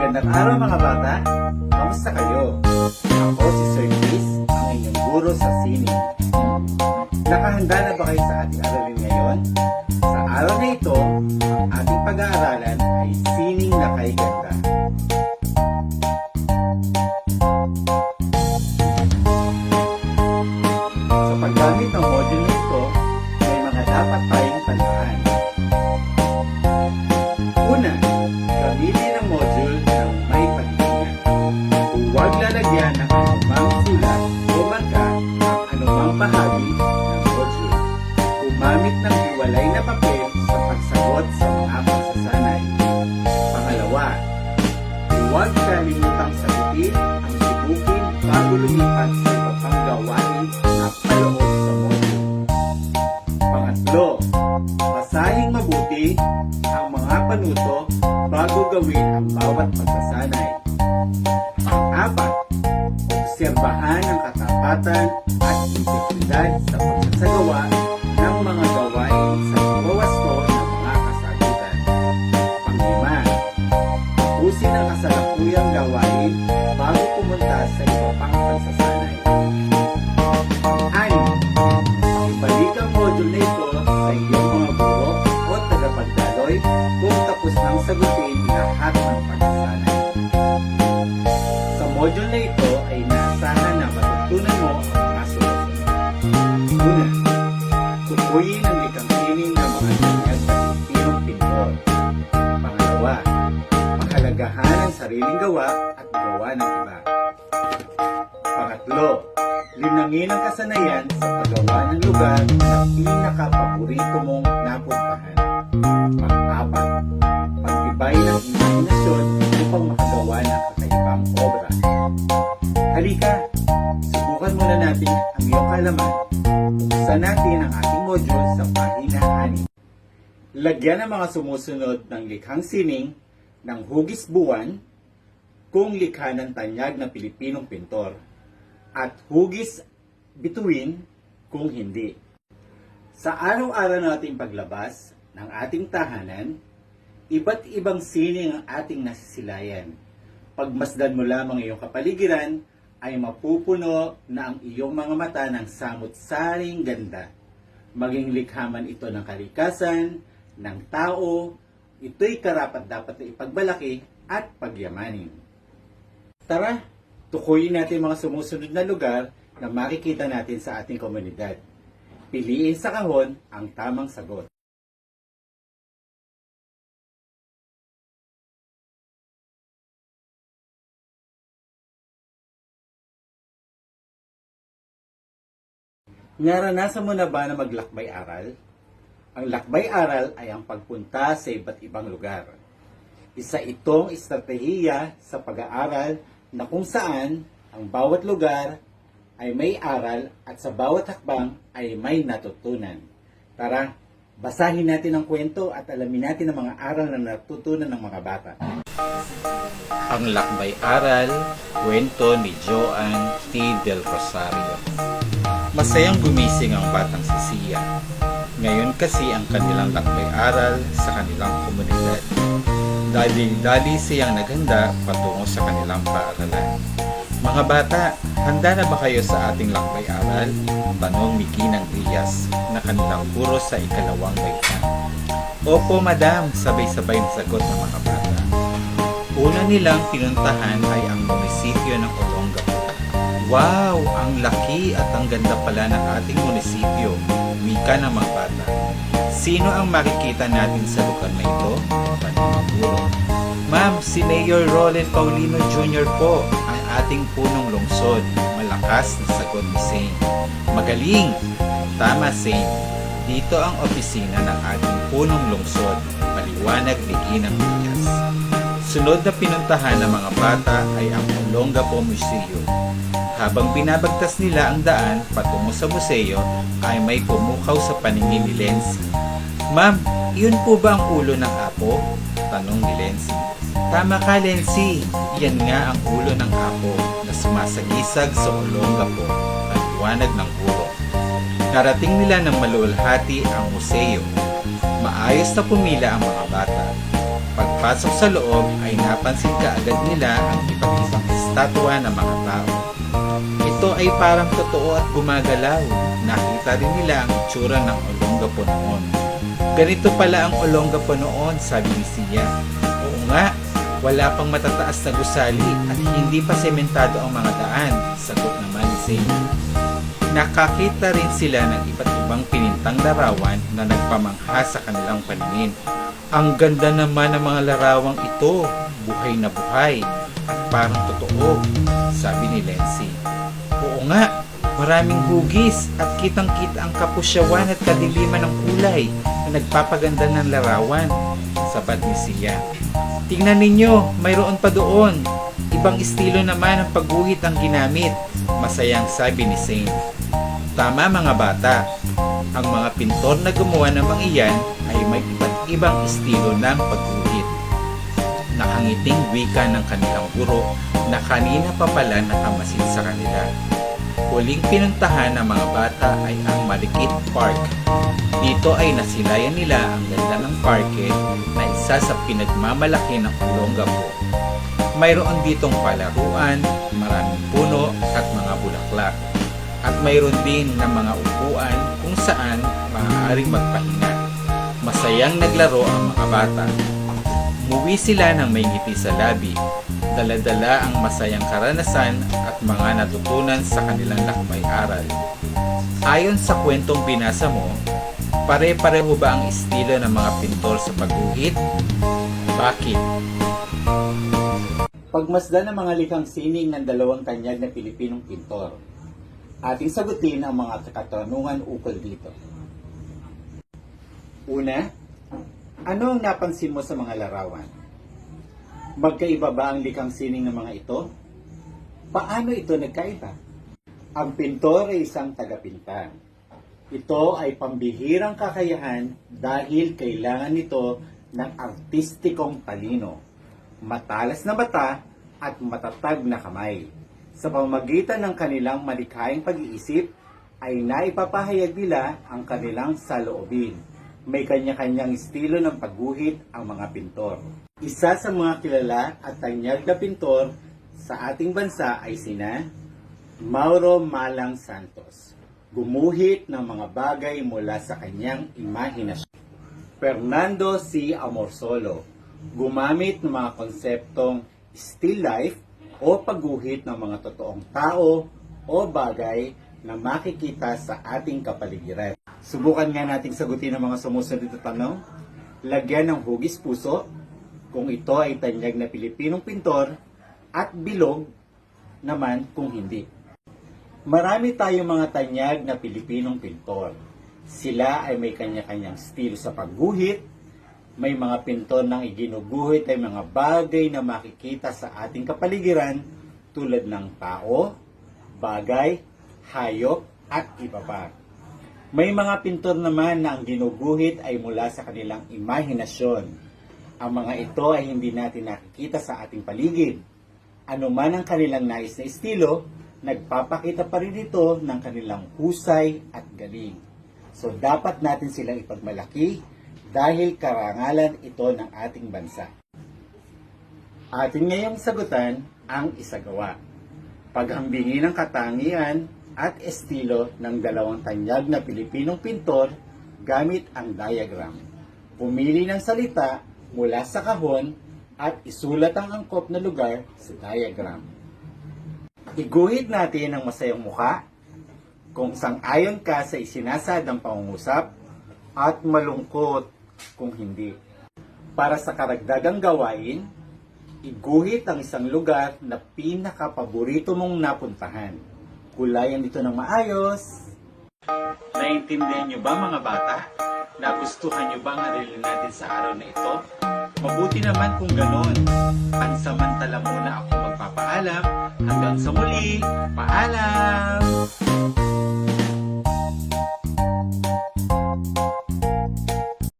Magandang araw mga bata! Kamusta kayo? Ako si Sir Chris, ang inyong guro sa sining. Nakahanda na ba kayo sa ating aralin ngayon? Sa araw na ito, ang ating pag-aaralan ay sining na kay ganda. Sa paggamit ng module na ito, may mga dapat tayong tandaan. Una, gamitin ang module ng may pag-iingat. Huwag lalagyan ng anumang sulat o marka ang anumang bahagi ng module. Gumamit ng hiwalay na papel sa pagsagot sa mga pagsasanay. Pangalawa, huwag kalimutang sagutin ang sibukin bago lumipat sa iba pang gawain na paloob sa module. Pangatlo, basahin mabuti ang mga panuto bago gawin ang bawat pagsasanay. Pang-apat, obserbahan ang katapatan at integridad sa pagsasagawa ng mga gawain sa pagwawasto ng mga kasagutan. Pang-lima, tapusin ang kasalukuyang gawain bago pumunta sa iba pang pagsasanay. Pang-anim, ibalik ang module na ito sa iyong mga guro o tagapagdaloy kung tapos nang sagutin lahat ng pagsasanay. Sa module na ito ay naasahan na matutunan mo ang mga sumusunod. Una, tukuyin ang likang sining ng mga linyag sa Pilipinong pintor. Pangalawa, pahalagahan ang sariling gawa at gawa ng iba. Pangatlo, linangin ang kasanayan sa paggawa ng lugar na pinaka-paborito mong napuntahan. Pang-apat, pagtibay ng imahinasyon upang makagawa ng kakaibang obra. Halika, subukan muna natin ang iyong kalaman. Buksan natin ang ating module sa pahina 6. Lagyan ang mga sumusunod ng likhang sining ng hugis buwan kung likha ng tanyag na Pilipinong pintor at hugis bituin kung hindi. Sa araw-araw nating paglabas ng ating tahanan, iba't ibang sining ang ating nasisilayan. Pagmasdan mo lamang iyong kapaligiran, ay mapupuno na ang iyong mga mata ng samut-saring ganda. Maging likha man ito ng kalikasan, ng tao, ito'y karapat-dapat na ipagbalaki at pagyamanin. Tara, tukuyin natin mga sumusunod na lugar na makikita natin sa ating komunidad. Piliin sa kahon ang tamang sagot. Naranasan mo na ba na maglakbay-aral? Ang lakbay-aral ay ang pagpunta sa iba't ibang lugar. Isa itong estratehiya sa pag-aaral na kung saan ang bawat lugar ay may aral at sa bawat hakbang ay may natutunan. Tara, basahin natin ang kwento at alamin natin ang mga aral na natutunan ng mga bata. Ang lakbay-aral, kwento ni Joan T. Del Rosario. Masayang gumising ang batang si Sia. Ngayon kasi ang kanilang lakbay-aral sa kanilang komunidad. Dali-dali siyang naghanda patungo sa kanilang paaralan. Mga bata, handa na ba kayo sa ating lakbay-aral? Tanong ni Ginang Diaz na kanilang guro sa ikalawang baitang. Opo, madam, sabay-sabay na sagot ng mga bata. Una nilang pinuntahan ay ang munisipyo ng Olongapo. Wow! Ang laki at ang ganda pala ng ating munisipyo. Wika ng mga bata. Sino ang makikita natin sa lugar na ito? Tanong ng guro. Ma'am, si Mayor Roland Paulino Jr. po, ang ating punong lungsod. Malakas na sagot ni Saint. Magaling! Tama, Saint. Dito ang opisina ng ating punong lungsod. Maliwanag ni Ginang Diaz. Sunod na pinuntahan ng mga bata ay ang Olongapo Museum. Habang binabagtas nila ang daan patungo sa museo, ay may pumukaw sa paningin ni Lency. Ma'am, iyon po ba ang ulo ng apo? Tanong ni Lency. Tama ka, Lency. Yan nga ang ulo ng apo na sumasagisag sa Olongapo, ang liwanag ng guro. Narating nila ng maluwalhati ang museo. Maayos na pumila ang mga bata. Pagpasok sa loob ay napansin kaagad nila ang iba't ibang estatwa ng mga tao. Ito ay parang totoo at gumagalaw. Nakita rin nila ang itsura ng Olongapo noon. Ganito pala ang Olongapo noon, sabi ni Sia. Oo nga, wala pang matataas na gusali at hindi pa sementado ang mga daan, sagot naman ni Zane. Nakakita rin sila ng iba't ibang pinintang larawan na nagpamangha sa kanilang paningin. Ang ganda naman ng mga larawang ito, buhay na buhay at parang totoo, sabi ni Lency. Oo nga, maraming hugis at kitang-kita ang kapusyawan at kadiliman ng kulay na nagpapaganda ng larawan, sabat ni Sia. Tingnan ninyo, mayroon pa doon. Ibang estilo naman ang pagguhit ang ginamit, masayang sabi ni Zane. Tama mga bata, ang mga pintor na gumawa ng mga iyan ay may iba't ibang estilo ng pagguhit. Nakangiting wika ng kanilang guro na kanina pa pala nakamasid sa kanila. Huling pinuntahan ng mga bata ay ang Marikit Park. Dito ay nasilayan nila ang ganda ng parke na isa sa pinagmamalaki ng Olongapo. Mayroon ditong palaruan, maraming puno at mga bulaklak. At mayroon din ng mga upuan kung saan maaaring magpahinga. Masayang naglaro ang mga bata. Umuwi sila ng may ngiti sa labi. Dala-dala ang masayang karanasan at mga natutunan sa kanilang lakbay-aral. Ayon sa kwentong binasa mo, pare-pareho ba ang estilo ng mga pintor sa pagguhit? Bakit? Pagmasdan ng mga likhang sining ng dalawang tanyag na Pilipinong pintor. Ating sagutin ang mga katanungan ukol dito. Una, ano ang napansin mo sa mga larawan? Magkaiba ba ang likhang sining ng mga ito? Paano ito nagkaiba? Ang pintor ay isang tagapinta. Ito ay pambihirang kakayahan dahil kailangan nito ng artistikong talino, matalas na mata at matatag na kamay. Sa pamamagitan ng kanilang malikhaing pag-iisip, ay naipapahayag nila ang kanilang saloobin. May kanya-kanyang estilo ng pagguhit ang mga pintor. Isa sa mga kilala at tanyag na pintor sa ating bansa ay sina Mauro Malang Santos. Gumuhit ng mga bagay mula sa kanyang imahinasyon. Fernando C. Amorsolo. Gumamit ng mga konseptong still life o pagguhit ng mga totoong tao o bagay na makikita sa ating kapaligiran. Subukan nga nating sagutin ang mga sumusunod na tanong. Lagyan ng hugis puso kung ito ay tanyag na Pilipinong pintor at bilog naman kung hindi. Marami tayong mga tanyag na Pilipinong pintor. Sila ay may kanya-kanyang estilo sa pagguhit. May mga pintor nang iginuguhit ay mga bagay na makikita sa ating kapaligiran tulad ng tao, bagay, hayop, at iba pa. May mga pintor naman na ang ginuguhit ay mula sa kanilang imahinasyon. Ang mga ito ay hindi natin nakikita sa ating paligid. Ano man ang kanilang nais na estilo, nagpapakita pa rin ito ng kanilang husay at galing. So dapat natin silang ipagmalaki dahil karangalan ito ng ating bansa. Atin ngayong sagutan ang isagawa. Paghambingin ng katangian at estilo ng dalawang tanyag na Pilipinong pintor gamit ang diagram. Pumili ng salita mula sa kahon at isulat ang angkop na lugar sa diagram. Iguhit natin ang masayang mukha kung sang-ayon ka sa isinasadang pangungusap at malungkot kung hindi. Para sa karagdagang gawain, iguhit ang isang lugar na pinakapaborito mong napuntahan. Kulayan dito ng maayos. Naintindihan nyo ba mga bata? Nagustuhan nyo ba ang aralin natin sa araw na ito? Mabuti naman kung ganon. Pansamantala muna ako magpapaalam. Hanggang sa muli, paalam!